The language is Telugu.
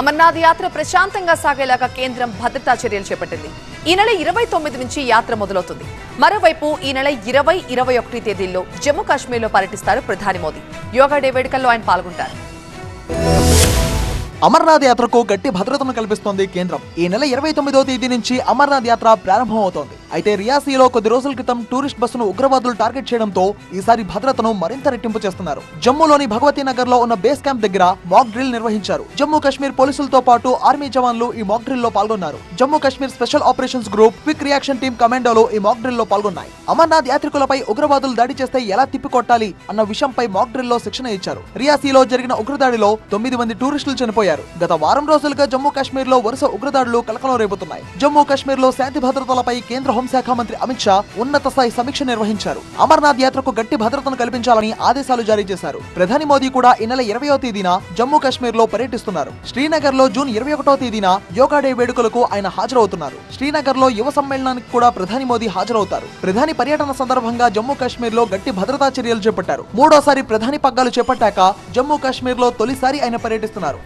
అమర్నాథ్ యాత్ర ప్రశాంతంగా సాగేలాగా కేంద్రం భద్రతా చర్యలు చేపట్టింది. ఈ నెల 29 నుంచి యాత్ర మొదలవుతుంది. మరోవైపు ఈ నెల 20, 21 తేదీల్లో జమ్మూ కాశ్మీర్లో పర్యటిస్తారు ప్రధాని మోదీ. యోగా డే వేడుకల్లో ఆయన పాల్గొంటారు. అమర్నాథ్ యాత్రకు గట్టి భద్రతను కల్పిస్తోంది కేంద్రం. ఈ నెల 29వ తేదీ నుంచి అమర్నాథ్ యాత్ర ప్రారంభమవుతోంది. అయితే రియాసీలో కొద్ది రోజుల క్రితం టూరిస్ట్ బస్సును ఉగ్రవాదులు టార్గెట్ చేయడంతో ఈసారి భద్రతను మరింత రెట్టింపు చేస్తున్నారు. జమ్మూలోని భగవతీ నగర్ లో ఉన్న బేస్ క్యాంప్ దగ్గర మాక్ డ్రిల్ నిర్వహించారు. జమ్మూ కాశ్మీర్ పోలీసులతో పాటు ఆర్మీ జవాన్లు ఈ మాక్ డ్రిల్ లో పాల్గొన్నారు. Jammu Kashmir special operations group, quick reaction team కమాండోలు ఈ మాక్ డ్రిల్ లో పాల్గొన్నాయి. అమర్నాథ్ యాత్రికులపై ఉగ్రవాదులు దాడి చేస్తే ఎలా తిప్పికొట్టాలి అన్న విషయంపై మాక్ డ్రిల్ లో శిక్షణ ఇచ్చారు. రియాసీలో జరిగిన ఉగ్రదాడిలో 9 మంది టూరిస్టులు చనిపోయారు. గత వారం రోజులుగా జమ్మూ కాశ్మీర్ లో వరుస ఉగ్రదాడులు కలకలం రేపుతున్నాయి. జమ్మూ కాశ్మీర్ లో శాంతి భద్రతలపై కేంద్ర హోంశాఖ మంత్రి అమిత్ షా ఉన్నత స్థాయి సమీక్ష నిర్వహించారు. అమర్నాథ్ యాత్రకు గట్టి భద్రతను కల్పించాలని ఆదేశాలు జారీ చేశారు. ప్రధాని మోదీ కూడా ఈ నెల 20వ తేదీన జమ్మూ కాశ్మీర్ లో పర్యటిస్తున్నారు. శ్రీనగర్ లో జూన్ 21వ తేదీన యోగా డే వేడుకలకు ఆయన హాజరవుతున్నారు. శ్రీనగర్ లో యువ సమ్మేళనానికి కూడా ప్రధాని మోదీ హాజరవుతారు. ప్రధాని పర్యటన సందర్భంగా జమ్మూ కాశ్మీర్ లో గట్టి భద్రతా చర్యలు చేపట్టారు. మూడోసారి ప్రధాని పగ్గాలు చేపట్టాక జమ్మూ కాశ్మీర్ లో తొలిసారి ఆయన పర్యటిస్తున్నారు.